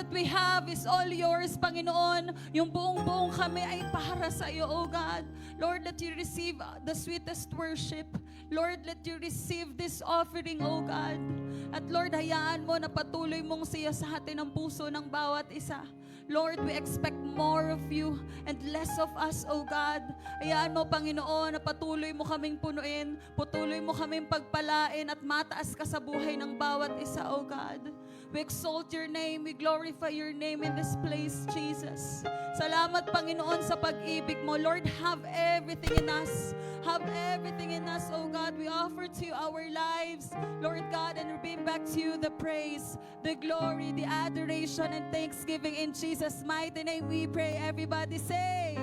that we have is all yours, Panginoon. Yung buong kami ay para sa iyo, O God. Lord, let you receive the sweetest worship. Lord, let you receive this offering, O God. At Lord, hayaan mo na patuloy mong siya sa atin ang puso ng bawat isa. Lord, we expect more of you and less of us, O God. Hayaan mo, Panginoon, na patuloy mo kaming punuin, patuloy mo kaming pagpalain at mataas ka sa buhay ng bawat isa, O God. We exalt your name, we glorify your name in this place, Jesus. Salamat, Panginoon, sa pag-ibig mo. Lord, have everything in us. Have everything in us, O God. We offer to you our lives, Lord God, and we bring back to you the praise, the glory, the adoration, and thanksgiving in Jesus' mighty name we pray. Everybody say,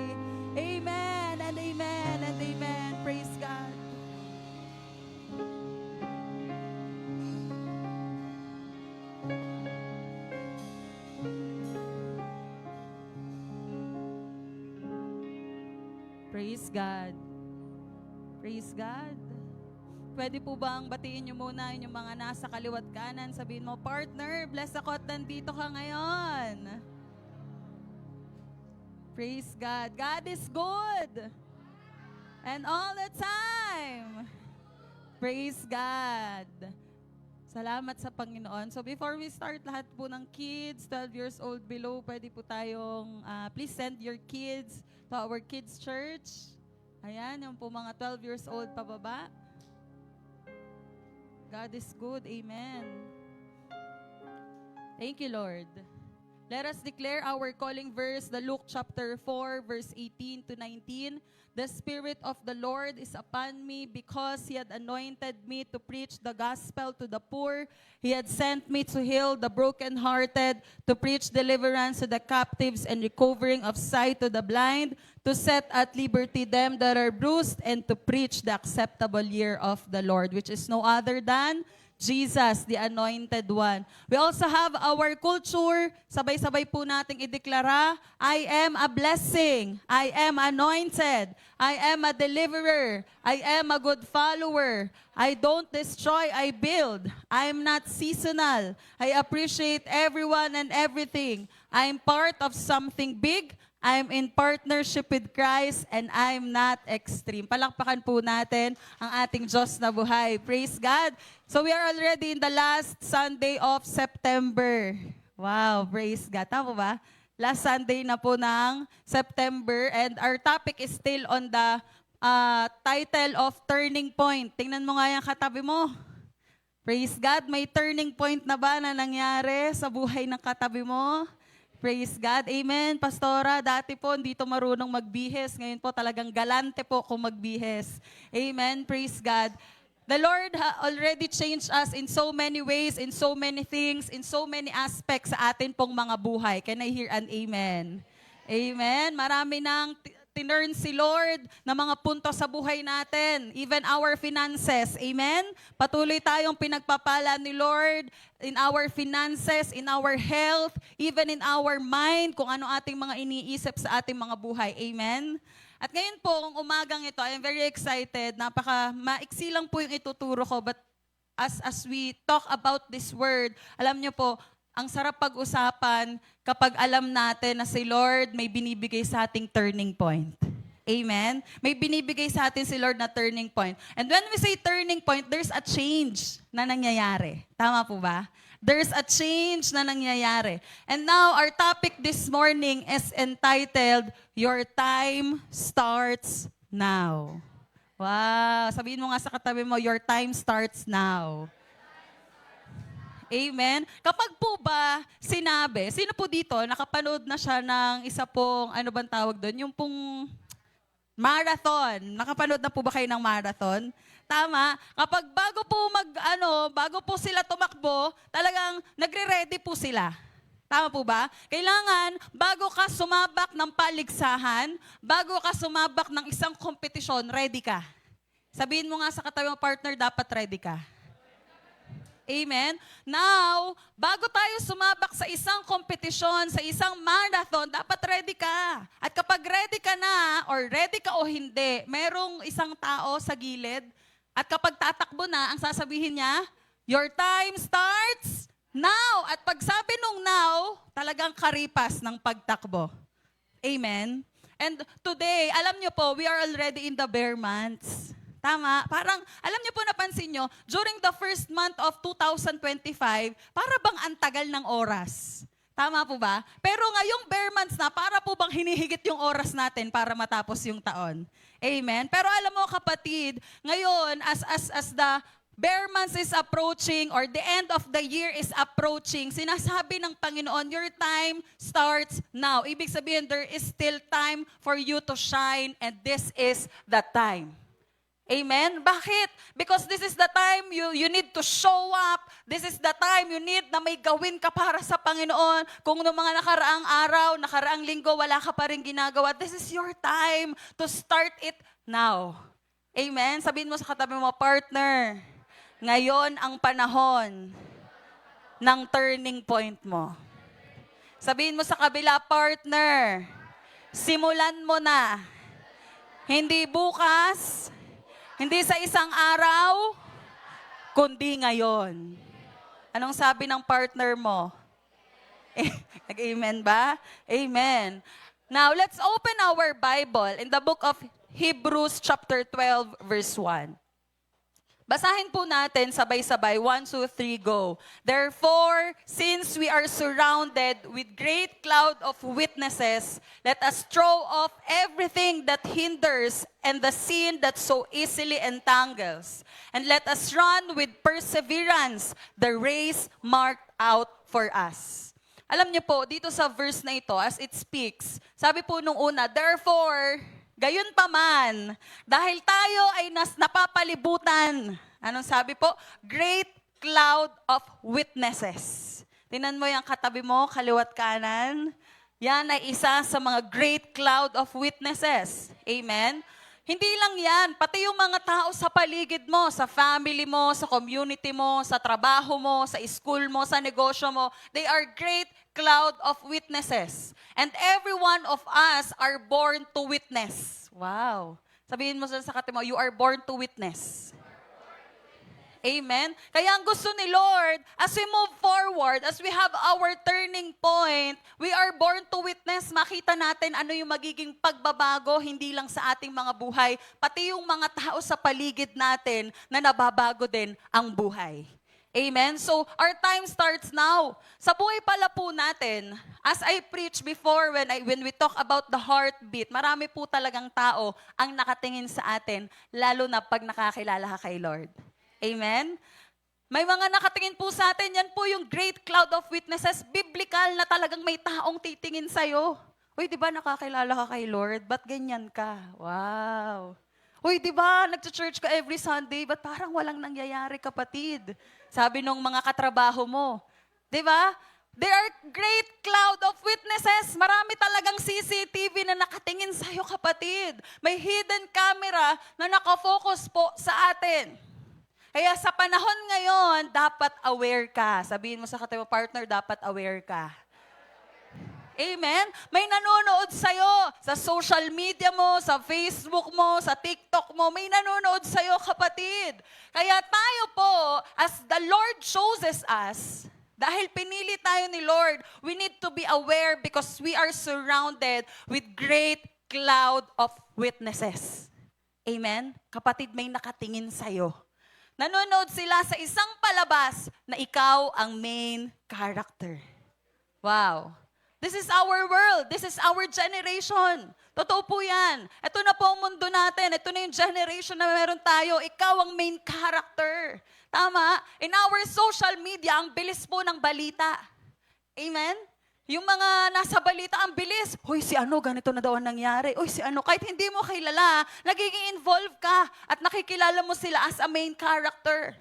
amen and amen and amen. Praise God. Praise God. Praise God. Pwede po bang batiin niyo muna yung mga nasa kaliwat kanan? Sabihin mo, partner, bless ako at nandito ka ngayon. Praise God. God is good. And all the time. Praise God. Salamat sa Panginoon. So before we start, lahat po ng kids, 12 years old below, pwede po tayong, please send your kids to our kids church. Ayan, yung po mga 12 years old pababa. God is good. Amen. Thank you, Lord. Let us declare our calling verse, the Luke chapter 4, verse 18 to 19. The Spirit of the Lord is upon me because He had anointed me to preach the gospel to the poor. He had sent me to heal the brokenhearted, to preach deliverance to the captives and recovering of sight to the blind, to set at liberty them that are bruised, and to preach the acceptable year of the Lord, which is no other than Jesus, the Anointed One. We also have our culture. Sabay-sabay po nating ideklara, I am a blessing. I am anointed. I am a deliverer. I am a good follower. I don't destroy, I build. I am not seasonal. I appreciate everyone and everything. I am part of something big. I'm in partnership with Christ and I'm not extreme. Palakpakan po natin ang ating Diyos na buhay. Praise God. So we are already in the last Sunday of September. Wow, praise God. Tama ba? Last Sunday na po ng September and our topic is still on the title of Turning Point. Tingnan mo nga yung katabi mo. Praise God. May turning point na ba na nangyari sa buhay ng katabi mo? Praise God. Amen. Pastora, dati po hindi to marunong magbihis. Ngayon po talagang galante po kung magbihis. Amen. Praise God. The Lord already changed us in so many ways, in so many things, in so many aspects sa atin pong mga buhay. Can I hear an amen? Amen. Marami nang tinurn si Lord na mga punto sa buhay natin. Even our finances. Amen? Patuloy tayong pinagpapala ni Lord in our finances, in our health, even in our mind, kung ano ating mga iniisip sa ating mga buhay. Amen? At ngayon po, kung umagang ito, I am very excited. Maiksi lang po yung ituturo ko, but as we talk about this word, alam niyo po, ang sarap pag-usapan kapag alam natin na si Lord may binibigay sa ating turning point. Amen? May binibigay sa atin si Lord na turning point. And when we say turning point, there's a change na nangyayari. Tama po ba? There's a change na nangyayari. And now, our topic this morning is entitled, Your Time Starts Now. Wow! Sabihin mo nga sa katabi mo, your time starts now. Amen. Kapag po ba sinabi, sino po dito, nakapanood na siya ng isa pong, ano bang tawag doon? Yung pong marathon. Nakapanood na po ba kayo ng marathon? Tama. Kapag bago po sila tumakbo, talagang nagre-ready po sila. Tama po ba? Kailangan, bago ka sumabak ng paligsahan, bago ka sumabak ng isang kompetisyon, ready ka. Sabihin mo nga sa katabi mo, partner, dapat ready ka. Amen? Now, bago tayo sumabak sa isang kompetisyon, sa isang marathon, dapat ready ka. At kapag ready ka na, or ready ka o hindi, merong isang tao sa gilid, at kapag tatakbo na, ang sasabihin niya, your time starts Now, at pag sabi nung now, talagang karipas ng pagtakbo. Amen? And today, alam nyo po, we are already in the bare months. Tama? Parang, alam nyo po, napansin nyo, during the first month of 2025, para bang antagal ng oras? Tama po ba? Pero ngayong bare months na, para po bang hinihigit yung oras natin para matapos yung taon? Amen? Pero alam mo kapatid, ngayon, as the bare months is approaching or the end of the year is approaching, sinasabi ng Panginoon, your time starts now. Ibig sabihin, there is still time for you to shine and this is the time. Amen? Bakit? Because this is the time you need to show up. This is the time you need na may gawin ka para sa Panginoon. Kung noong mga nakaraang araw, nakaraang linggo, wala ka pa rin ginagawa, this is your time to start it now. Amen? Sabihin mo sa katabi mo, partner, ngayon ang panahon ng turning point mo. Sabihin mo sa kabila, partner, simulan mo na. Hindi bukas, hindi sa isang araw, kundi ngayon. Anong sabi ng partner mo? Nag-amen ba? Amen. Now, let's open our Bible in the book of Hebrews chapter 12, verse 1. Basahin po natin sabay-sabay. 1, 2, 3, go. Therefore, since we are surrounded with great cloud of witnesses, let us throw off everything that hinders and the sin that so easily entangles. And let us run with perseverance the race marked out for us. Alam niyo po, dito sa verse na ito, as it speaks, sabi po nung una, therefore, gayon pa man, dahil tayo ay napapalibutan, anong sabi po? Great cloud of witnesses. Tingnan mo yung katabi mo, kaliwat kanan. Yan ay isa sa mga great cloud of witnesses. Amen? Hindi lang yan, pati yung mga tao sa paligid mo, sa family mo, sa community mo, sa trabaho mo, sa school mo, sa negosyo mo, they are great cloud of witnesses. And every one of us are born to witness. Wow. Sabihin mo sa katabi mo, you are born to witness. Amen? Kaya ang gusto ni Lord, as we move forward, as we have our turning point, we are born to witness. Makita natin ano yung magiging pagbabago, hindi lang sa ating mga buhay, pati yung mga tao sa paligid natin na nababago din ang buhay. Amen? So, our time starts now. Sa buhay pala po natin, as I preached before when we talk about the heartbeat, marami po talagang tao ang nakatingin sa atin, lalo na pag nakakilala ka kay Lord. Amen? May mga nakatingin po sa atin, yan po yung great cloud of witnesses, biblical na talagang may taong titingin sa'yo. Uy, di ba nakakilala ka kay Lord? Ba't ganyan ka? Wow. Uy, di ba nag-church ka every Sunday? Ba't parang walang nangyayari, kapatid? Sabi nung mga katrabaho mo. Di ba? There are great cloud of witnesses. Marami talagang CCTV na nakatingin sa'yo, kapatid. May hidden camera na nakafocus po sa atin. Kaya sa panahon ngayon, dapat aware ka. Sabihin mo sa katabi mo, partner, dapat aware ka. Amen? May nanonood sa'yo sa social media mo, sa Facebook mo, sa TikTok mo. May nanonood sa'yo, kapatid. Kaya tayo po, as the Lord chooses us, dahil pinili tayo ni Lord, we need to be aware because we are surrounded with great cloud of witnesses. Amen? Kapatid, may nakatingin sa'yo. Nanonood sila sa isang palabas na ikaw ang main character. Wow. This is our world. This is our generation. Totoo po yan. Ito na po ang mundo natin. Ito na yung generation na meron tayo. Ikaw ang main character. Tama? In our social media, ang bilis po ng balita. Amen? Yung mga nasa balita, ang bilis. Hoy, si ano, ganito na daw ang nangyari. Hoy, si ano, kahit hindi mo kilala, nagiging involved ka at nakikilala mo sila as a main character.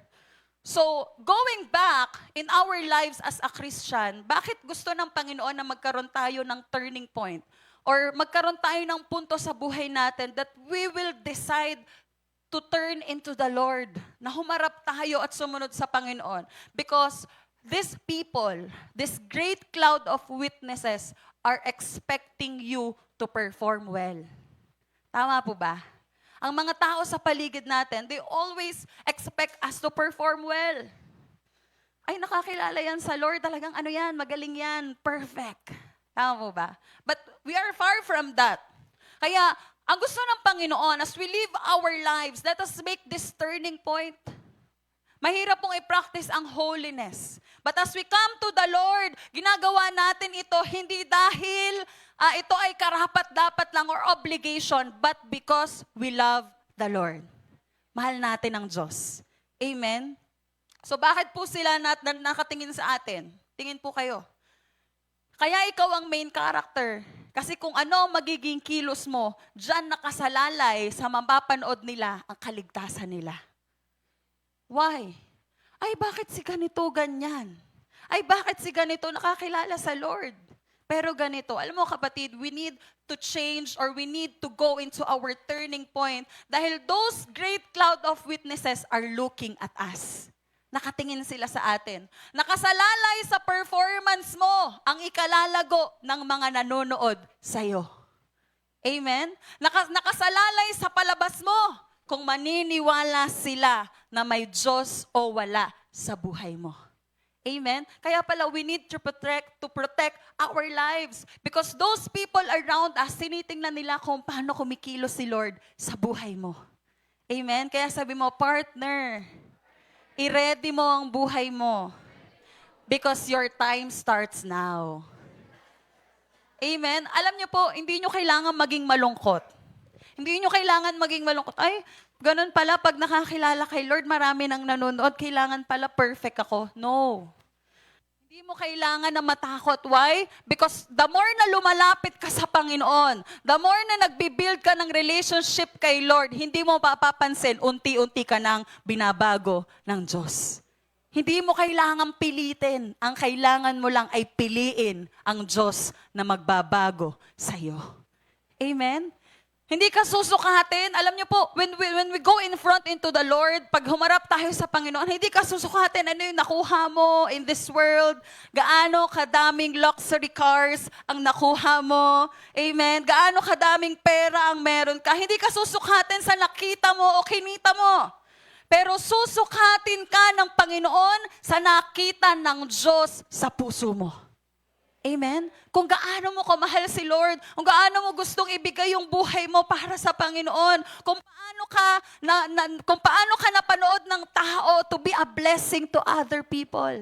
So, going back in our lives as a Christian, bakit gusto ng Panginoon na magkaroon tayo ng turning point? Or magkaroon tayo ng punto sa buhay natin that we will decide to turn into the Lord, na humarap tayo at sumunod sa Panginoon. Because these people, this great cloud of witnesses are expecting you to perform well. Tama po ba? Ang mga tao sa paligid natin, they always expect us to perform well. ay nakakilala yan sa Lord, talagang ano yan, magaling yan, perfect. Tama po ba? But we are far from that. Kaya, ang gusto ng Panginoon, as we live our lives, let us make this turning point. Mahirap pong i-practice ang holiness. But as we come to the Lord, ginagawa natin ito hindi dahil ito ay karapat-dapat lang or obligation, but because we love the Lord. Mahal natin ang Diyos. Amen? So bakit po sila nakatingin sa atin? Tingin po kayo. Kaya ikaw ang main character. Kasi kung ano magiging kilos mo, dyan nakasalalay sa mapapanood nila ang kaligtasan nila. Why? Ay, bakit si ganito ganyan? Ay, bakit si ganito nakakilala sa Lord? Pero ganito, alam mo kapatid, we need to change or we need to go into our turning point dahil those great cloud of witnesses are looking at us. Nakatingin sila sa atin. Nakasalalay sa performance mo ang ikalalago ng mga nanonood sa'yo. Amen? Nakasalalay sa palabas mo kung maniniwala sila na may Diyos o wala sa buhay mo. Amen? Kaya pala, we need to protect our lives. Because those people around us, tinitingnan nila kung paano kumikilos si Lord sa buhay mo. Amen? Kaya sabi mo, partner, i-ready mo ang buhay mo. Because your time starts now. Amen? Alam niyo po, hindi niyo kailangan maging malungkot. Hindi niyo kailangan maging malungkot. Ay, ganun pala, pag nakakilala kay Lord, marami nang nanonood, kailangan pala perfect ako. No. Hindi mo kailangan na matakot. Why? Because the more na lumalapit ka sa Panginoon, the more na nagbibuild ka ng relationship kay Lord, hindi mo papapansin, unti-unti ka nang binabago ng Diyos. Hindi mo kailangan pilitin. Ang kailangan mo lang ay piliin ang Diyos na magbabago sa iyo. Amen? Hindi ka susukatin. Alam niyo po, when we go in front into the Lord, pag humarap tayo sa Panginoon, hindi ka susukatin ano yung nakuha mo in this world, gaano kadaming luxury cars ang nakuha mo, amen, gaano kadaming pera ang meron ka. Hindi ka susukatin sa nakita mo o kinita mo. Pero susukatin ka ng Panginoon sa nakita ng Diyos sa puso mo. Amen? Kung gaano mo kamahal si Lord, kung gaano mo gustong ibigay yung buhay mo para sa Panginoon, kung paano ka napanood ng tao to be a blessing to other people.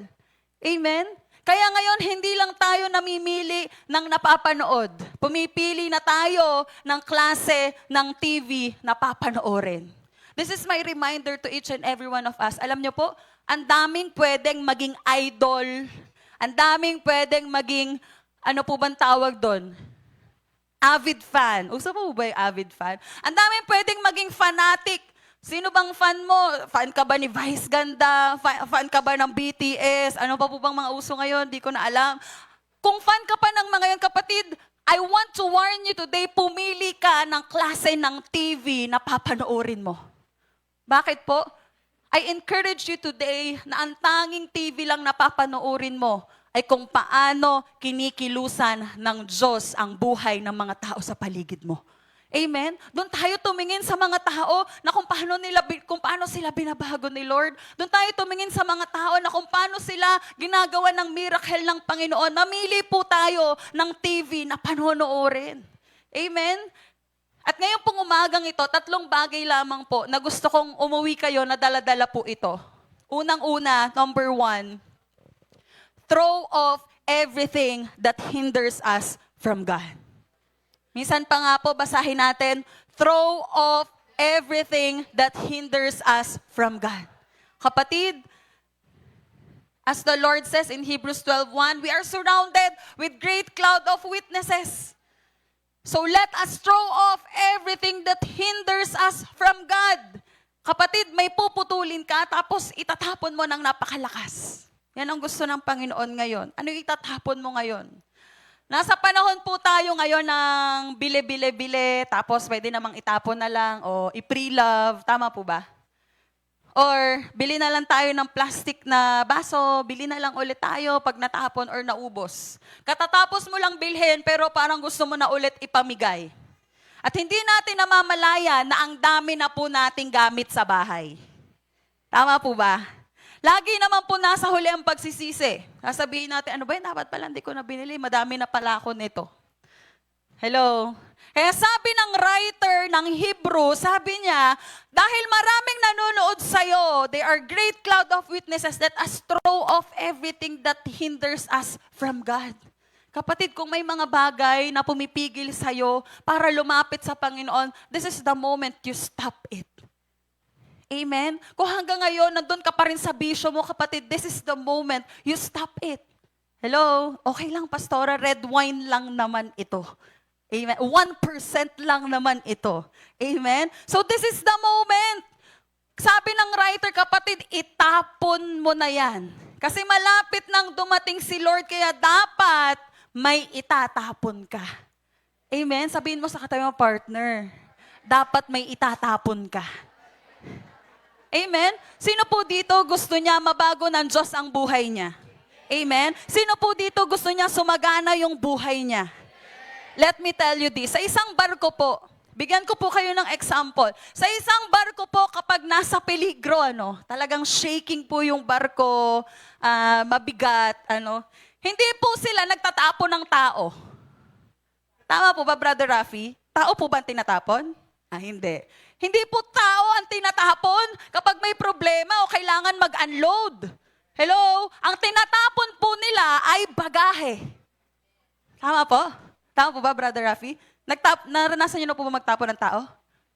Amen? Kaya ngayon, hindi lang tayo namimili ng napapanood. Pumipili na tayo ng klase ng TV na papanoorin. This is my reminder to each and every one of us. Alam niyo po, ang daming pwedeng maging idol. Ang daming pwedeng maging, ano po bang tawag doon? Avid fan. Uso po ba yung avid fan? Ang daming pwedeng maging fanatic. Sino bang fan mo? Fan ka ba ni Vice Ganda? Fan ka ba ng BTS? Ano pa po bang mga uso ngayon? Di ko na alam. Kung fan ka pa ng mga yan, kapatid, I want to warn you today, pumili ka ng klase ng TV na papanoorin mo. Bakit po? I encourage you today na ang tanging TV lang na papanoorin mo ay kung paano kinikilusan ng Diyos ang buhay ng mga tao sa paligid mo. Amen? Doon tayo tumingin sa mga tao na kung paano sila binabago ni Lord. Doon tayo tumingin sa mga tao na kung paano sila ginagawa ng miracle ng Panginoon. Mamili po tayo ng TV na panonoorin. Amen? At ngayon pong umagang ito, 3 bagay lamang po na gusto kong umuwi kayo na dala-dala po ito. Unang-una, number 1, throw off everything that hinders us from God. Minsan pa nga po, basahin natin, throw off everything that hinders us from God. Kapatid, as the Lord says in Hebrews 12:1, we are surrounded with great cloud of witnesses. So let us throw off everything that hinders us from God. Kapatid, may puputulin ka tapos itatapon mo ng napakalakas. Yan ang gusto ng Panginoon ngayon. Ano yung itatapon mo ngayon? Nasa panahon po tayo ngayon ng bili-bili-bili, tapos pwede namang itapon na lang o i-pre-love. Tama po ba? Or bili na lang tayo ng plastic na baso, bili na lang ulit tayo pag natapon or naubos. Katatapos mo lang bilhin pero parang gusto mo na ulit ipamigay. At hindi natin namamalaya na ang dami na po nating gamit sa bahay. Tama po ba? Lagi naman po nasa huli ang pagsisisi. Sasabihin natin, ano ba yun? Dapat pala hindi ko na binili. Madami na pala ako nito. Hello? Kaya sabi ng writer ng Hebrew, sabi niya, dahil maraming nanonood sa'yo, they are great cloud of witnesses that us throw off everything that hinders us from God. Kapatid, kung may mga bagay na pumipigil sa'yo para lumapit sa Panginoon, this is the moment you stop it. Amen? Kung hanggang ngayon, nandun ka pa rin sa bisyo mo, kapatid, this is the moment you stop it. Hello? Okay lang, Pastora, red wine lang naman ito. Amen? 1% lang naman ito. Amen? So this is the moment. Sabi ng writer, kapatid, itapon mo na yan. Kasi malapit nang dumating si Lord, kaya dapat may itatapon ka. Amen? Sabihin mo sa katabi mo, partner, dapat may itatapon ka. Amen? Sino po dito gusto niya mabago ng Diyos ang buhay niya? Amen? Sino po dito gusto niya sumagana yung buhay niya? Let me tell you this. Sa isang barko po, bigyan ko po kayo ng example. Sa isang barko po, kapag nasa peligro, talagang shaking po yung barko, mabigat, hindi po sila nagtatapon ng tao. Tama po ba, Brother Rafi? Tao po ba ang tinatapon? Hindi. Hindi po tao ang tinatapon kapag may problema o kailangan mag-unload. Hello? Ang tinatapon po nila ay bagahe. Tama po? Tama po ba, Brother Rafi? Naranasan niyo na po ba magtapon ng tao?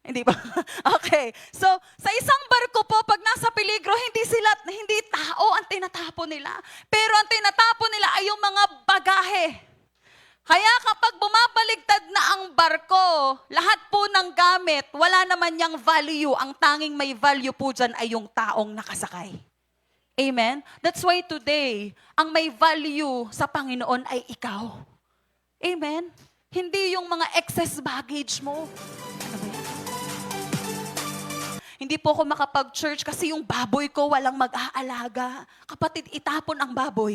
Hindi ba? Okay. So, sa isang barko po, pag nasa peligro, hindi tao ang tinatapon nila. Pero ang tinatapon nila ay yung mga bagahe. Kaya kapag bumabaligtad na ang barko, lahat po ng gamit, wala naman niyang value. Ang tanging may value po dyan ay yung taong nakasakay. Amen? That's why today, ang may value sa Panginoon ay ikaw. Amen? Hindi yung mga excess baggage mo. Ano ba yan? Hindi po ako makapag-church kasi yung baboy ko walang mag-aalaga. Kapatid, itapon ang baboy.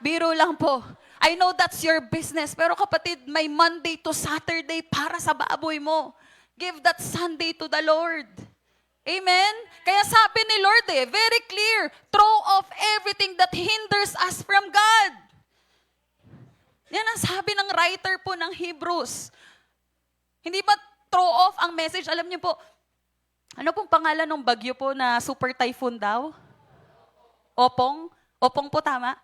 Biro lang po. I know that's your business, pero kapatid, may Monday to Saturday para sa baboy mo. Give that Sunday to the Lord. Amen? Kaya sabi ni Lord very clear, throw off everything that hinders us from God. Yan ang sabi ng writer po ng Hebrews. Hindi ba throw off ang message? Alam niyo po, ano pong pangalan ng bagyo po na super typhoon daw? Opong? Opong po tama?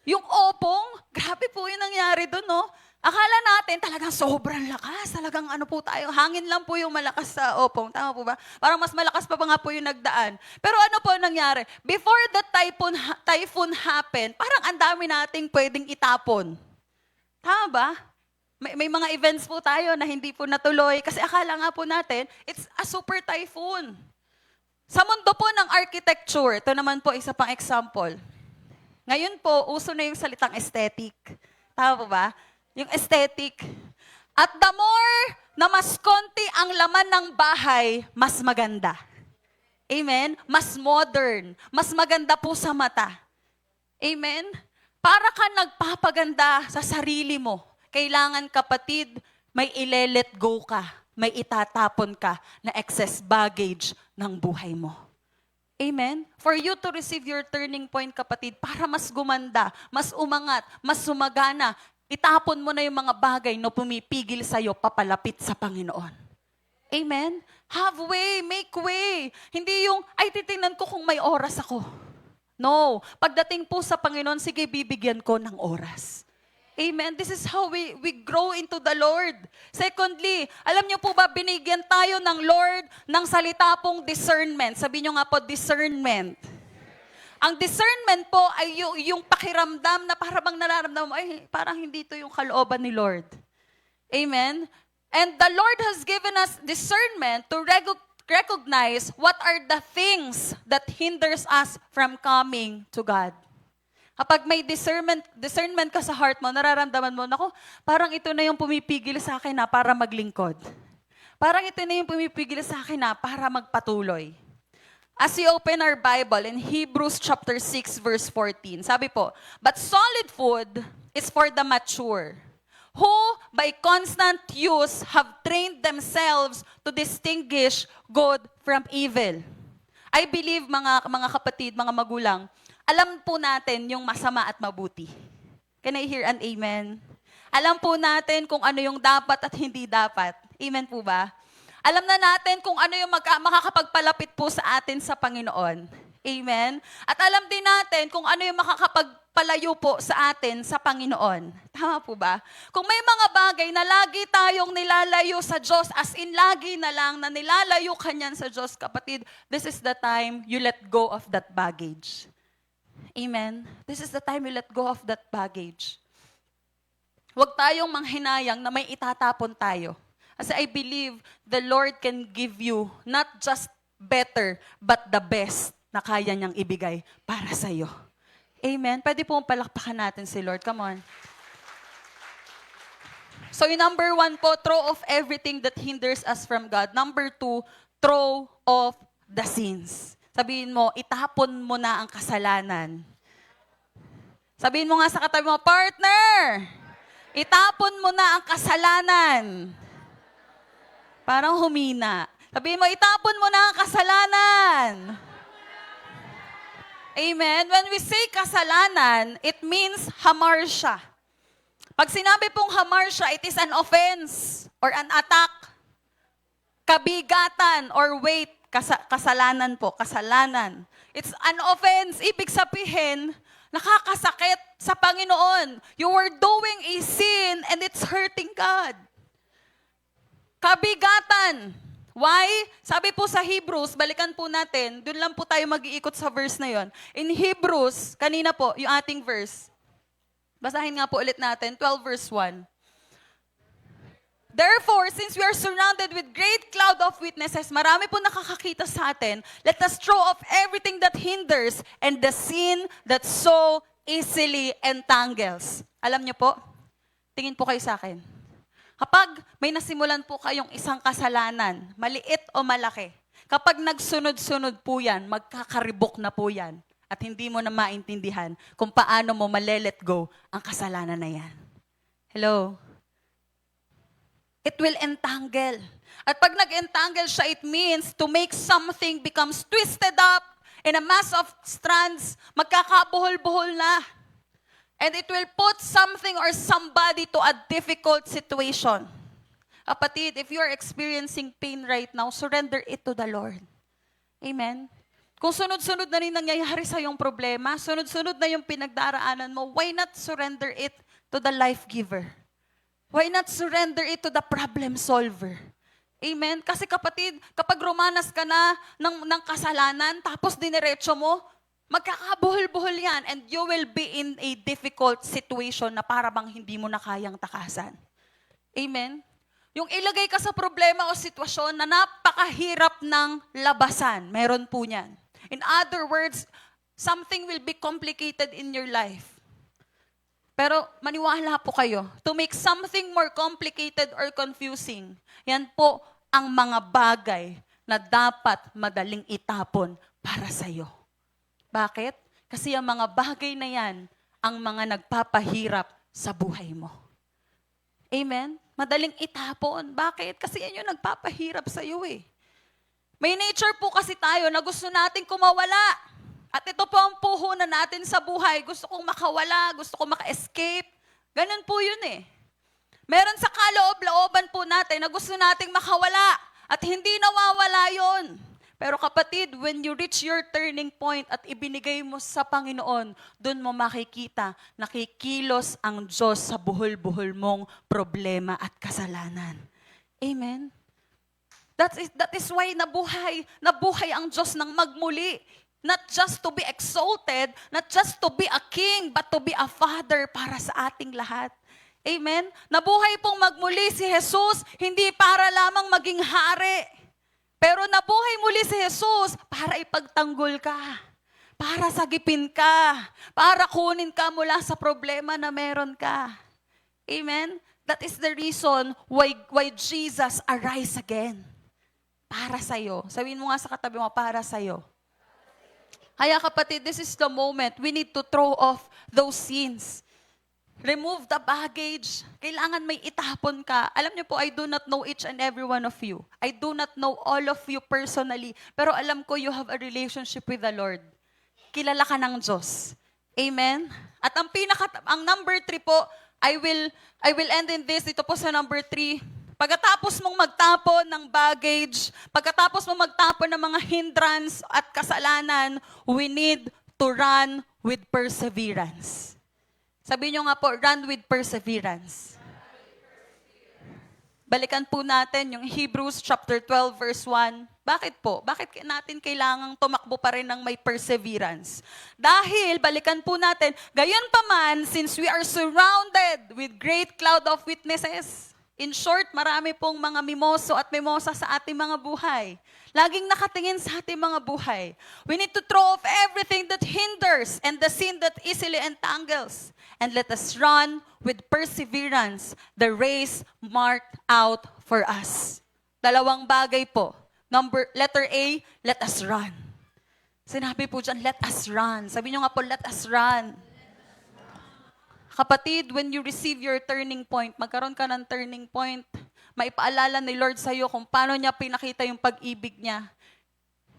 Yung opong, grabe po yung nangyari doon, no? Akala natin talagang sobrang lakas. Talagang po tayo, hangin lang po yung malakas sa opong. Tama po ba? Parang mas malakas pa nga po yung nagdaan. Pero ano po nangyari? Before the typhoon happened, parang ang dami nating pwedeng itapon. Tama ba? May mga events po tayo na hindi po natuloy kasi akala nga po natin, it's a super typhoon. Sa mundo po ng architecture, ito naman po isa pang example. Ngayon po, uso na yung salitang aesthetic. Tama po ba? Yung aesthetic. At the more na mas konti ang laman ng bahay, mas maganda. Amen? Mas modern. Mas maganda po sa mata. Amen? Para ka nagpapaganda sa sarili mo, kailangan kapatid, may ile-let go ka, may itatapon ka na excess baggage ng buhay mo. Amen? For you to receive your turning point, kapatid, para mas gumanda, mas umangat, mas sumagana, itapon mo na yung mga bagay na pumipigil sa'yo papalapit sa Panginoon. Amen? Have way, make way. Hindi yung, ay titingnan ko kung may oras ako. No. Pagdating po sa Panginoon, sige, bibigyan ko ng oras. Amen? This is how we grow into the Lord. Secondly, alam niyo po ba, binigyan tayo ng Lord ng salita pong discernment. Sabi niyo nga po, discernment. Ang discernment po ay yung pakiramdam na parang nararamdaman mo, ay parang hindi ito yung kalooban ni Lord. Amen? And the Lord has given us discernment to recognize what are the things that hinders us from coming to God. Kapag may discernment ka sa heart mo, nararamdaman mo, naku, parang ito na yung pumipigil sa akin na para maglingkod. Parang ito na yung pumipigil sa akin na para magpatuloy. As we open our Bible in Hebrews chapter 6 verse 14, sabi po, but solid food is for the mature, who by constant use have trained themselves to distinguish good from evil. I believe, mga kapatid, mga magulang, alam po natin yung masama at mabuti. Can I hear an amen? Alam po natin kung ano yung dapat at hindi dapat. Amen po ba? Alam na natin kung ano yung makakapagpalapit po sa atin sa Panginoon. Amen? At alam din natin kung ano yung makakapagpalayo po sa atin sa Panginoon. Tama po ba? Kung may mga bagay na lagi tayong nilalayo sa Diyos, as in lagi na lang na nilalayo ka niyan sa Diyos, kapatid, this is the time you let go of that baggage. Amen? This is the time you let go of that baggage. Huwag tayong manghinayang na may itatapon tayo. Kasi I believe the Lord can give you not just better, but the best na kaya niyang ibigay para sa iyo. Amen? Pwede pong palakpakan natin si Lord. Come on. So yung number 1 po, throw off everything that hinders us from God. Number 2, throw off the sins. Sabihin mo, itapon mo na ang kasalanan. Sabihin mo nga sa katabi mo, partner, itapon mo na ang kasalanan. Parang humina. Sabihin mo, itapon mo na ang kasalanan. Amen? When we say kasalanan, it means hamartia. Pag sinabi pong hamartia, it is an offense or an attack. Kabigatan or weight. Kasalanan po, kasalanan. It's an offense. Ibig sabihin, nakakasakit sa Panginoon. You were doing a sin and it's hurting God. Kabigatan. Why? Sabi po sa Hebrews, balikan po natin, doon lang po tayo mag-iikot sa verse na yon. In Hebrews, kanina po, yung ating verse. Basahin nga po ulit natin, 12 verse 1. Therefore, since we are surrounded with great cloud of witnesses, marami po nakakakita sa atin, let us throw off everything that hinders and the sin that so easily entangles. Alam niyo po, tingin po kayo sa akin. Kapag may nasimulan po kayong isang kasalanan, maliit o malaki, kapag nagsunod-sunod po yan, magkakaribok na po yan. At hindi mo na maintindihan kung paano mo malelet go ang kasalanan na yan. Hello? It will entangle. At pag nag-entangle siya, it means to make something becomes twisted up in a mass of strands, magkakabuhol-buhol na. And it will put something or somebody to a difficult situation. Kapatid, if you are experiencing pain right now, surrender it to the Lord. Amen? Kung sunod-sunod na rin nangyayari sa iyong problema, sunod-sunod na yung pinagdaraanan mo, why not surrender it to the life giver? Why not surrender it to the problem solver? Amen? Kasi kapatid, kapag rumanas ka na ng kasalanan, tapos diniretso mo, magkakabuhol-buhol yan and you will be in a difficult situation na para bang hindi mo na kayang takasan. Amen? Yung ilagay ka sa problema o sitwasyon na napakahirap ng labasan, meron po niyan. In other words, something will be complicated in your life. Pero maniwala po kayo, to make something more complicated or confusing, yan po ang mga bagay na dapat madaling itapon para sa iyo. Bakit? Kasi ang mga bagay na yan, ang mga nagpapahirap sa buhay mo. Amen? Madaling itapon. Bakit? Kasi yan yung nagpapahirap sa iyo eh. May nature po kasi tayo na gusto nating kumawala. At ito po ang puhunan natin sa buhay. Gusto kong makawala, gusto kong maka-escape. Ganun po yun eh. Meron sa kaloob-looban po natin na gusto nating makawala. At hindi nawawala yun. Pero kapatid, when you reach your turning point at ibinigay mo sa Panginoon, doon mo makikita, nakikilos ang Diyos sa buhol-buhol mong problema at kasalanan. Amen? That is why nabuhay ang Diyos ng magmuli. Not just to be exalted, not just to be a king, but to be a father para sa ating lahat. Amen? Nabuhay pong magmuli si Jesus, hindi para lamang maging hari. Pero nabuhay muli si Jesus para ipagtanggol ka, para sagipin ka, para kunin ka mula sa problema na meron ka. Amen? That is the reason why Jesus arise again. Para sa'yo. Sabihin mo nga sa katabi mo, para sa'yo. Kaya kapatid, this is the moment we need to throw off those sins. Remove the baggage. Kailangan may itapon ka. Alam niyo po, I do not know each and every one of you. I do not know all of you personally. Pero alam ko you have a relationship with the Lord. Kilala ka ng Diyos. Amen? At ang number 3 po, I will end in this. Ito po sa number 3. Pagkatapos mong magtapon ng baggage, pagkatapos mong magtapon ng mga hindrance at kasalanan, we need to run with perseverance. Sabi nyo nga po, run with perseverance. Balikan po natin yung Hebrews chapter 12 verse 1. Bakit po? Bakit natin kailangang tumakbo pa rin ng may perseverance? Dahil, balikan po natin, gayon pa man, since we are surrounded with great cloud of witnesses. In short, marami pong mga mimoso at mimosa sa ating mga buhay. Laging nakatingin sa ating mga buhay. We need to throw off everything that hinders and the sin that easily entangles. And let us run with perseverance the race marked out for us. Dalawang bagay po. Letter A, let us run. Sinabi po dyan, let us run. Sabi nyo nga po, let us run. Kapatid, when you receive your turning point, magkaroon ka ng turning point, maipaalala ni Lord sa'yo kung paano niya pinakita yung pag-ibig niya.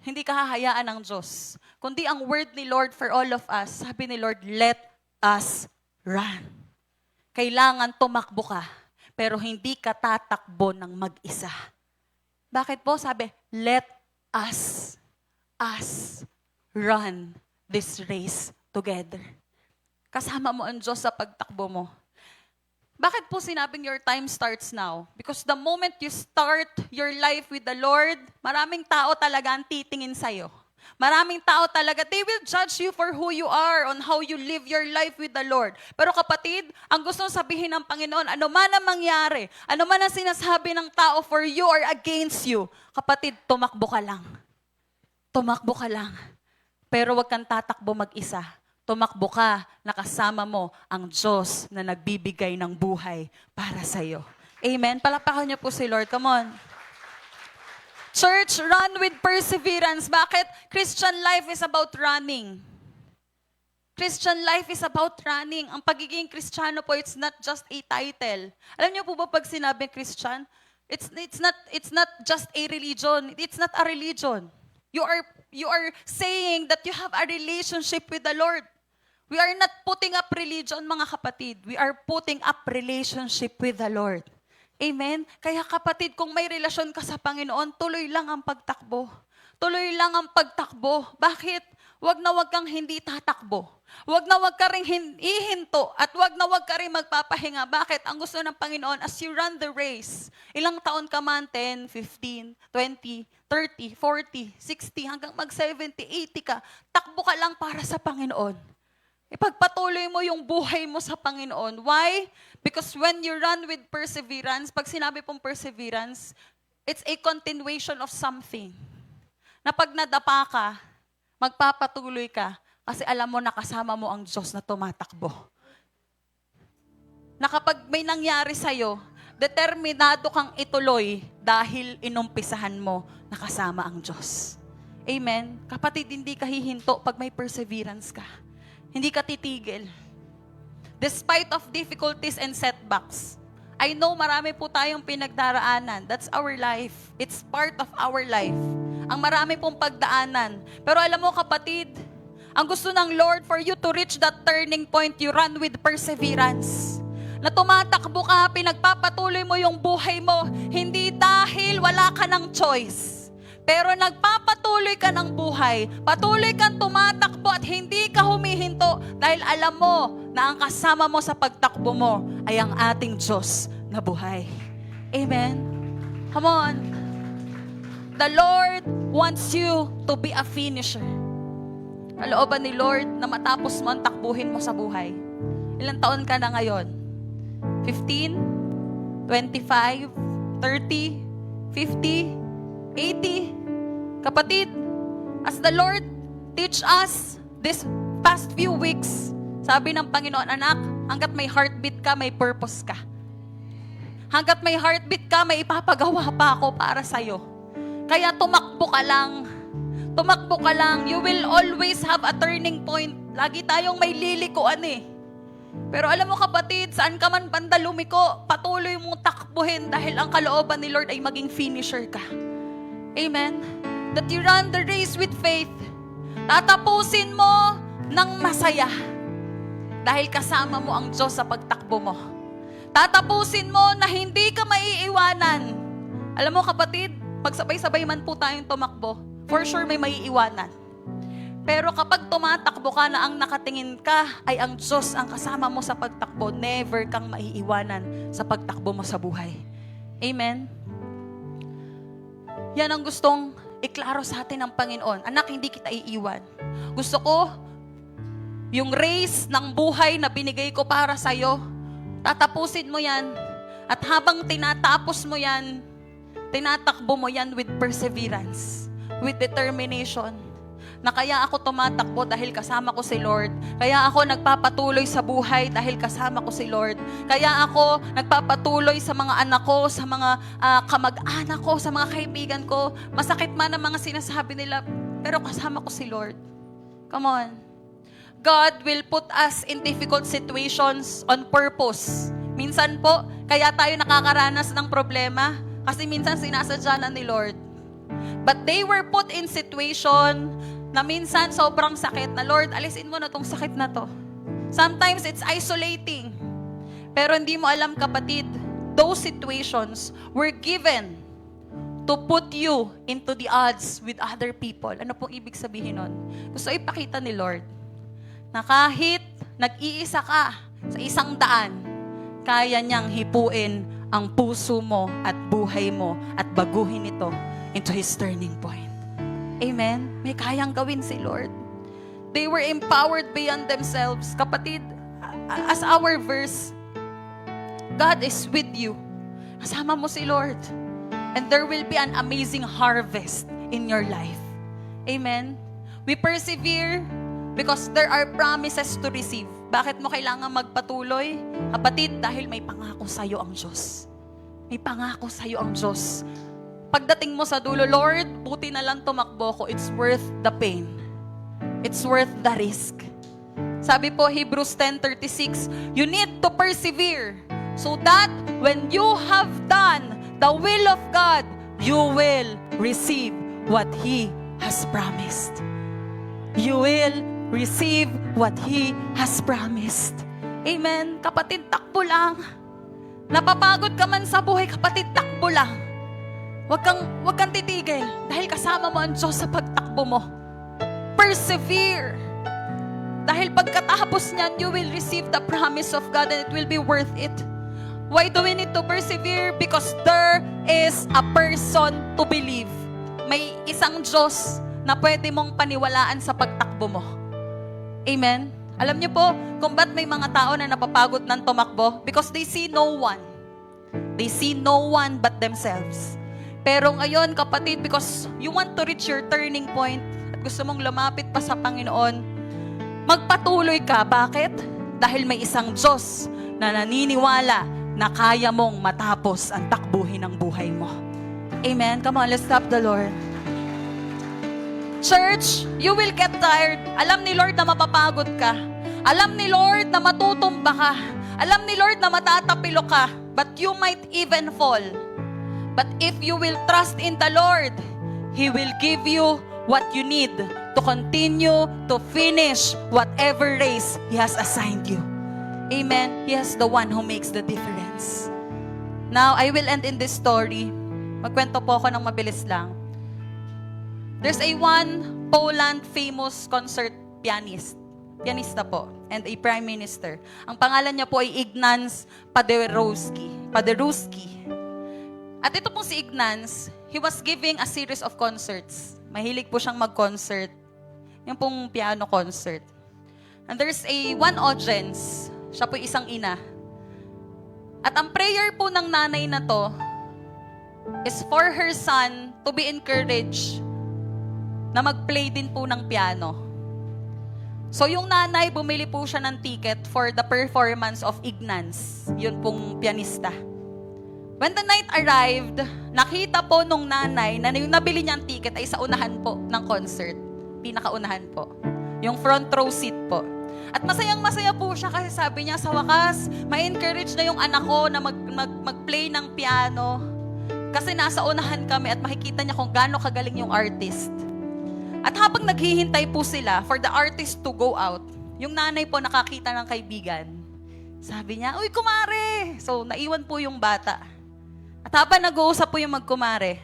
Hindi ka hahayaan ng Diyos. Kundi ang word ni Lord for all of us, sabi ni Lord, let us run. Kailangan tumakbo ka, pero hindi ka tatakbo ng mag-isa. Bakit po? Sabi, let us run this race together. Kasama mo ang Diyos sa pagtakbo mo. Bakit po sinabing your time starts now? Because the moment you start your life with the Lord, maraming tao talaga ang titingin sa'yo. Maraming tao talaga, they will judge you for who you are, on how you live your life with the Lord. Pero kapatid, ang gustong sabihin ng Panginoon, ano man ang mangyari, ano man ang sinasabi ng tao for you or against you, kapatid, tumakbo ka lang. Tumakbo ka lang. Pero wag kang tatakbo mag-isa. Tumakbo ka, nakasama mo ang Diyos na nagbibigay ng buhay para sa'yo. Amen? Palakpakan niyo po si Lord. Come on. Church, run with perseverance. Bakit? Christian life is about running. Christian life is about running. Ang pagiging Kristiyano po, it's not just a title. Alam niyo po ba pag sinabi Christian, it's not just a religion. It's not a religion. You are saying that you have a relationship with the Lord. We are not putting up religion, mga kapatid. We are putting up relationship with the Lord. Amen? Kaya kapatid, kung may relasyon ka sa Panginoon, tuloy lang ang pagtakbo. Tuloy lang ang pagtakbo. Bakit? Wag na wag kang hindi tatakbo. Wag na wag ka rin hihinto at wag na wag ka rin magpapahinga. Bakit? Ang gusto ng Panginoon, as you run the race, ilang taon ka man, 10, 15, 20, 30, 40, 60, hanggang mag-70, 80 ka, takbo ka lang para sa Panginoon. Ipagpatuloy mo yung buhay mo sa Panginoon. Why? Because when you run with perseverance, pag sinabi pong perseverance, it's a continuation of something. Na pag nadapa ka, magpapatuloy ka, kasi alam mo nakasama mo ang Diyos na tumatakbo. Na kapag may nangyari sa'yo, determinado kang ituloy dahil inumpisahan mo nakasama ang Diyos. Amen? Kapatid, hindi ka hihinto pag may perseverance ka. Hindi ka titigil. Despite of difficulties and setbacks, I know marami po tayong pinagdaraanan. That's our life. It's part of our life. Ang marami pong pagdaanan. Pero alam mo kapatid, ang gusto ng Lord for you to reach that turning point, you run with perseverance. Na tumatakbo ka, pinagpapatuloy mo yung buhay mo, hindi dahil wala ka ng choice. Pero nagpapatuloy ka ng buhay, patuloy kang tumatakbo at hindi ka humihinto dahil alam mo na ang kasama mo sa pagtakbo mo ay ang ating Diyos na buhay. Amen? Come on. The Lord wants you to be a finisher. Kalooban ni Lord na matapos mo ang takbuhin mo sa buhay. Ilang taon ka na ngayon? 15? 25? 30? 50? 80. Kapatid, as the Lord teach us this past few weeks, sabi ng Panginoon, anak, hanggat may heartbeat ka, may purpose ka. Hanggat may heartbeat ka, may ipapagawa pa ako para sa'yo. Kaya tumakbo ka lang. Tumakbo ka lang. You will always have a turning point. Lagi tayong may lilikuan eh. Pero alam mo kapatid, saan ka man banda lumiko, patuloy mong takbuhin dahil ang kalooban ni Lord ay maging finisher ka. Amen? That you run the race with faith. Tatapusin mo ng masaya. Dahil kasama mo ang Diyos sa pagtakbo mo. Tatapusin mo na hindi ka maiiwanan. Alam mo kapatid, magsabay-sabay man po tayong tumakbo, for sure may maiiwanan. Pero kapag tumatakbo ka na ang nakatingin ka ay ang Diyos ang kasama mo sa pagtakbo, never kang maiiwanan sa pagtakbo mo sa buhay. Amen? Yan ang gustong iklaro sa atin ng Panginoon. Anak, hindi kita iiwan. Gusto ko, yung race ng buhay na binigay ko para sa'yo, tatapusin mo yan. At habang tinatapos mo yan, tinatakbo mo yan with perseverance, with determination. Na kaya ako tumatakbo dahil kasama ko si Lord. Kaya ako nagpapatuloy sa buhay dahil kasama ko si Lord. Kaya ako nagpapatuloy sa mga anak ko, sa mga kamag-anak ko, sa mga kaibigan ko. Masakit man ang mga sinasabi nila, pero kasama ko si Lord. Come on. God will put us in difficult situations on purpose. Minsan po, kaya tayo nakakaranas ng problema kasi minsan sinasadya na ni Lord. But they were put in situation na minsan sobrang sakit na, Lord, alisin mo na tong sakit na to. Sometimes it's isolating. Pero hindi mo alam kapatid, those situations were given to put you into the odds with other people. Ano pong ibig sabihin nun? Gusto ipakita ni Lord na kahit nag-iisa ka sa isang daan, kaya niyang hipuin ang puso mo at buhay mo at baguhin ito into His turning point. Amen? May kayang gawin si Lord. They were empowered beyond themselves. Kapatid, as our verse, God is with you. Kasama mo si Lord. And there will be an amazing harvest in your life. Amen? We persevere because there are promises to receive. Bakit mo kailangan magpatuloy? Kapatid, dahil may pangako sa'yo ang Diyos. May pangako sa'yo ang Diyos. Pagdating mo sa dulo, Lord, buti na lang tumakbo ko. It's worth the pain. It's worth the risk. Sabi po, Hebrews 10:36, you need to persevere so that when you have done the will of God, you will receive what He has promised. You will receive what He has promised. Amen? Kapatid, takbo lang. Napapagod ka man sa buhay, kapatid, takbo lang. Huwag kang titigil dahil kasama mo ang Diyos sa pagtakbo mo. Persevere. Dahil pagkatapos niyan, you will receive the promise of God and it will be worth it. Why do we need to persevere? Because there is a person to believe. May isang Diyos na pwede mong paniwalaan sa pagtakbo mo. Amen? Alam niyo po, kung ba't may mga tao na napapagod ng tumakbo? Because they see no one. They see no one but themselves. Pero ngayon, kapatid, because you want to reach your turning point at gusto mong lumapit pa sa Panginoon, magpatuloy ka. Bakit? Dahil may isang Diyos na naniniwala na kaya mong matapos ang takbuhin ng buhay mo. Amen? Come on, let's clap the Lord. Church, you will get tired. Alam ni Lord na mapapagod ka. Alam ni Lord na matutumba ka. Alam ni Lord na matatapilo ka. But you might even fall. But if you will trust in the Lord, He will give you what you need to continue to finish whatever race He has assigned you. Amen? He is the one who makes the difference. Now, I will end in this story. Magkwento po ako ng mabilis lang. There's one Poland famous concert pianista po, and a prime minister. Ang pangalan niya po ay Ignaz Paderewski. At ito pong si Ignaz, he was giving a series of concerts. Mahilig po siyang mag-concert. Yung pong piano concert. And there's one audience. Siya po isang ina. At ang prayer po ng nanay na to is for her son to be encouraged na mag-play din po ng piano. So yung nanay, bumili po siya ng ticket for the performance of Ignaz. Yun pong pianista. When the night arrived, nakita po nung nanay na yung nabili niyang ticket ay sa unahan po ng concert. Pinakaunahan po. Yung front row seat po. At masayang-masaya po siya kasi sabi niya, sa wakas, ma-encourage na yung anak ko na mag-play ng piano. Kasi nasa unahan kami at makikita niya kung gaano kagaling yung artist. At habang naghihintay po sila for the artist to go out, yung nanay po nakakita ng kaibigan. Sabi niya, uy, kumare! So, naiwan po yung bata. At habang nag-uusap po yung magkumare,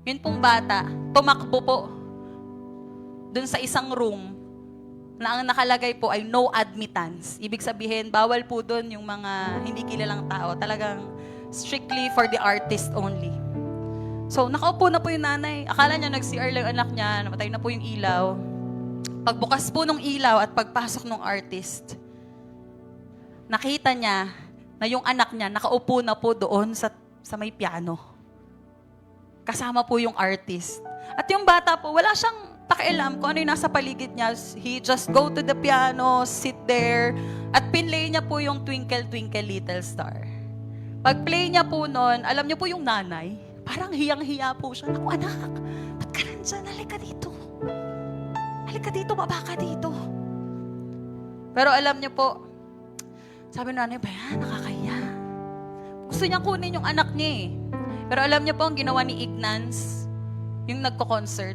yun pong bata, tumakbo po dun sa isang room na ang nakalagay po ay no admittance. Ibig sabihin, bawal po dun yung mga hindi kilalang tao. Talagang strictly for the artist only. So, nakaupo na po yung nanay. Akala niya nag-CR lang yung anak niya, namatay na po yung ilaw. Pagbukas po ng ilaw at pagpasok ng artist, nakita niya na yung anak niya nakaupo na po doon sa may piano. Kasama po yung artist. At yung bata po, wala siyang pakialam kung ano yung nasa paligid niya. He just go to the piano, sit there, at pinlay niya po yung Twinkle, Twinkle, Little Star. Pag-play niya po nun, alam niyo po yung nanay, parang hiyang-hiya po siya. Naku anak, ba't ka nandyan? Halika dito. Halika dito, baba ka dito. Pero alam niyo po, sabi ng nanay, ba yan, nakakahiya. Gusto niya kunin yung anak niya eh. Pero alam niyo po, ang ginawa ni Ignance, yung nagko-concert,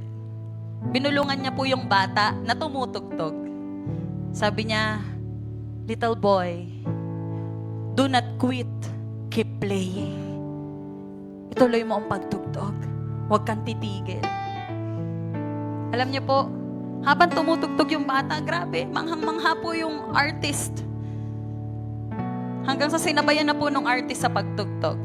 binulungan niya po yung bata na tumutugtog. Sabi niya, little boy, do not quit, keep playing. Ituloy mo ang pagtugtog. Huwag kang titigil. Alam niyo po, habang tumutugtog yung bata, grabe, manghang-mangha po yung artist. Hanggang sa sinabayan na po ng artist sa pagtugtog.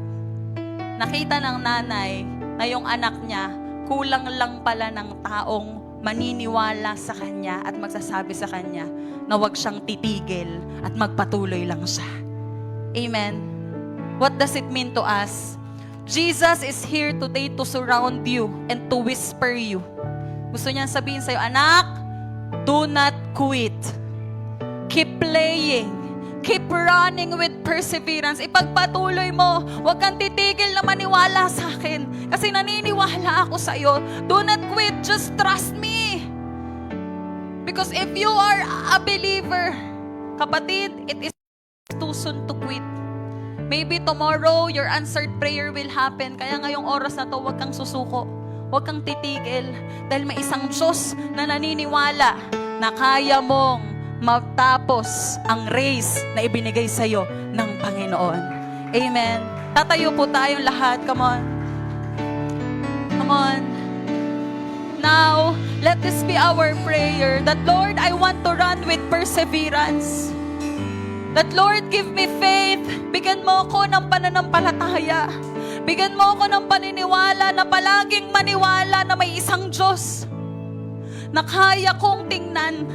Nakita ng nanay na yung anak niya, kulang lang pala ng taong maniniwala sa kanya at magsasabi sa kanya na huwag siyang titigil at magpatuloy lang siya. Amen? What does it mean to us? Jesus is here today to surround you and to whisper you. Gusto niya sabihin sa'yo, anak, do not quit. Keep playing. Keep running with perseverance. Ipagpatuloy mo. Huwag kang titigil na maniwala sa akin. Kasi naniniwala ako sa iyo. Do not quit. Just trust me. Because if you are a believer, kapatid, it is too soon to quit. Maybe tomorrow, your answered prayer will happen. Kaya ngayong oras na to, huwag kang susuko. Huwag kang titigil. Dahil may isang Diyos na naniniwala na kaya mong matapos ang race na ibinigay sa iyo ng Panginoon. Amen. Tatayo po tayong lahat. Come on. Come on. Now, let this be our prayer that, Lord, I want to run with perseverance. That, Lord, give me faith. Bigyan mo ako ng pananampalataya. Bigyan mo ako ng paniniwala na palaging maniwala na may isang Diyos na kaya kong tingnan,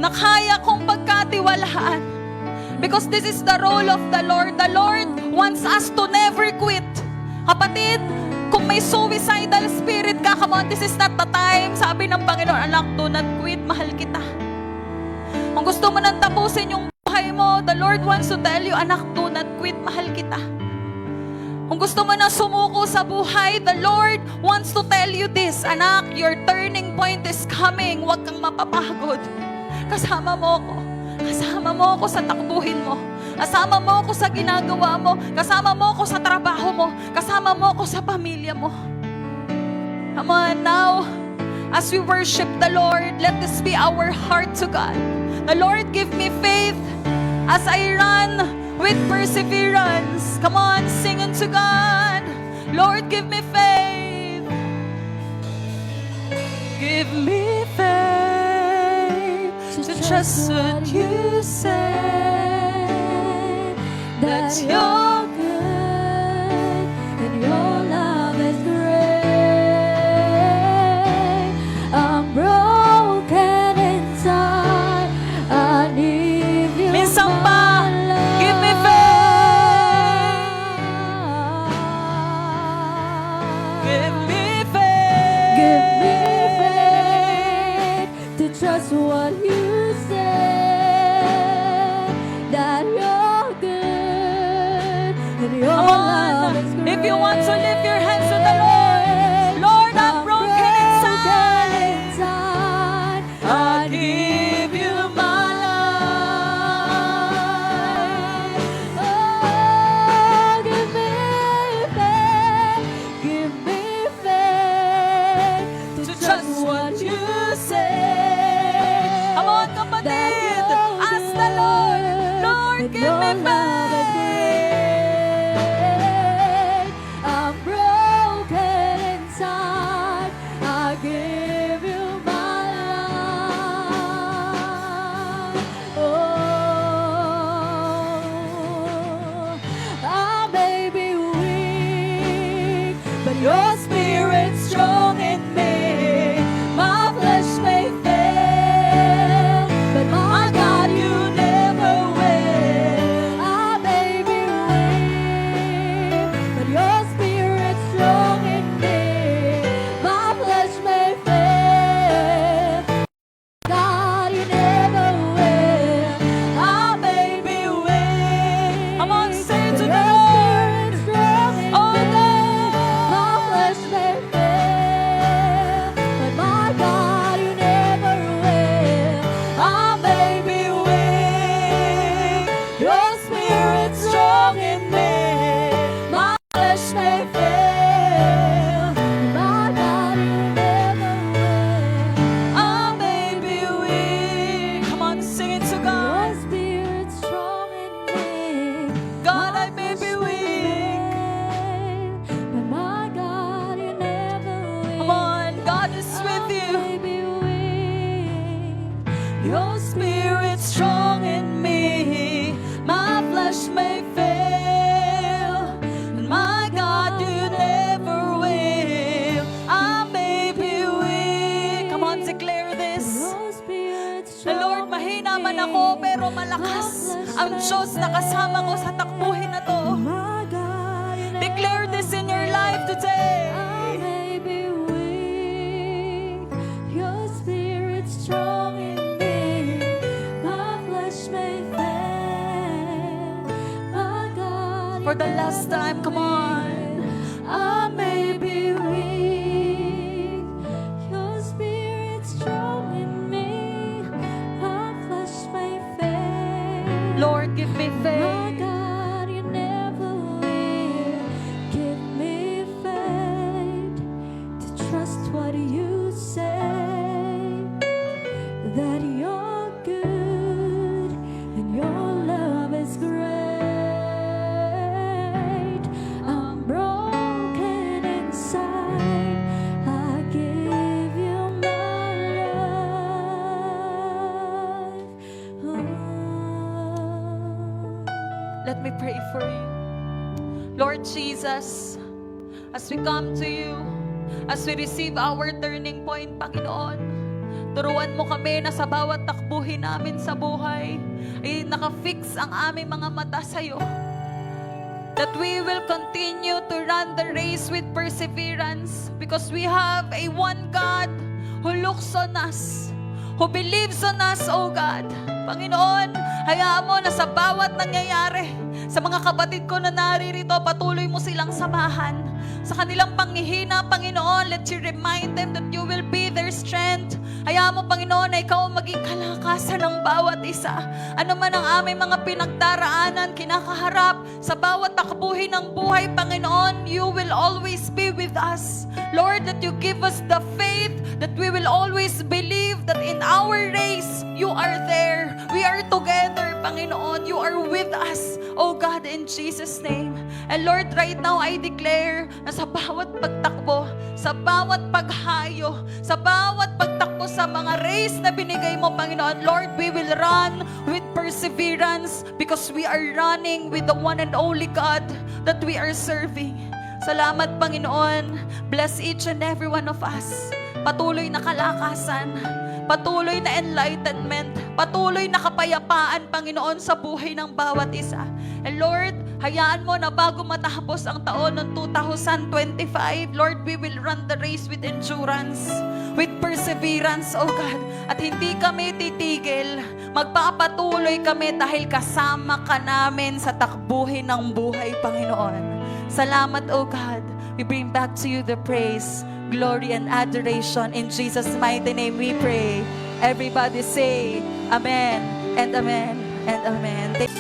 na kaya kong pagkatiwalaan. Because this is the role of the Lord. The Lord wants us to never quit. Kapatid, kung may suicidal spirit ka, come on, this is not the time. Sabi ng Panginoon, anak, do not quit, mahal kita. Kung gusto mo nang tapusin yung buhay mo, the Lord wants to tell you, anak, do not quit, mahal kita. Kung gusto mo na sumuko sa buhay, the Lord wants to tell you this, anak, your turning point is coming. Huwag kang mapapagod. Kasama mo ako. Kasama mo ako sa takbuhin mo. Kasama mo ako sa ginagawa mo. Kasama mo ako sa trabaho mo. Kasama mo ako sa pamilya mo. Come on, now, as we worship the Lord, let this be our heart to God. The Lord, give me faith as I run with perseverance. Come on, sing unto God. Lord, give me faith. Give me faith to trust what you say, that you're good and your love is great. I'm broken inside, I need you. Minsan pa, give me faith. Give me faith. Give me faith to trust what you if you want to live Spirit strong in me. My flesh may fail, and my God, you never will. I may be weak. Come on, declare this. The Lord, mahina man ako, pero malakas ang Diyos na kasama ko sa takbuhin na to. Declare this in your life today. I may be weak, your spirit strong in me. My flesh may fail, my God. For the last time, come on. I may be weak, your spirit strong in me. My flesh may fail. Lord, give me My faith. God, you never will. Give me faith to trust what you say, that you're good and your love is great. I'm broken inside. I give you my life. Let me pray for you. Lord Jesus, as we come to you, as we receive our turning point, Panginoon, turuan mo kami na sa bawat takbuhin namin sa buhay, ay nakafix ang aming mga mata sa iyo. That we will continue to run the race with perseverance because we have a one God who looks on us, who believes on us, oh God. Panginoon, hayaan mo na sa bawat nangyayari, sa mga kapatid ko na naririto, patuloy mo silang samahan. Sa kanilang panghihina, Panginoon, let you remind them that you will be their strength. Hayaan mo, Panginoon, na ikaw ang maging kalakasan ng bawat isa. Ano man ang aming mga pinagdaraanan, kinakaharap, sa bawat takbuhin ng buhay, Panginoon, you will always be with us. Lord, that you give us the faith that we will always believe that in our race, you are there. We are together, Panginoon. You are with us, oh God, in Jesus' name. And Lord, right now, I declare na sa bawat pagtakbo, sa bawat paghayo, sa bawat pagtakbo sa mga race na binigay mo, Panginoon, Lord, we will run with perseverance because we are running with the one and only God that we are serving. Salamat, Panginoon. Bless each and every one of us. Patuloy na kalakasan, patuloy na enlightenment, patuloy na kapayapaan, Panginoon, sa buhay ng bawat isa. And Lord, hayaan mo na bago matapos ang taon ng 2025, Lord, we will run the race with endurance, with perseverance, oh God. At hindi kami titigil. Magpapatuloy kami dahil kasama ka namin sa takbuhin ng buhay, Panginoon. Salamat, oh God. We bring back to you the praise, glory, and adoration. In Jesus' mighty name we pray. Everybody say, Amen, and Amen, and Amen.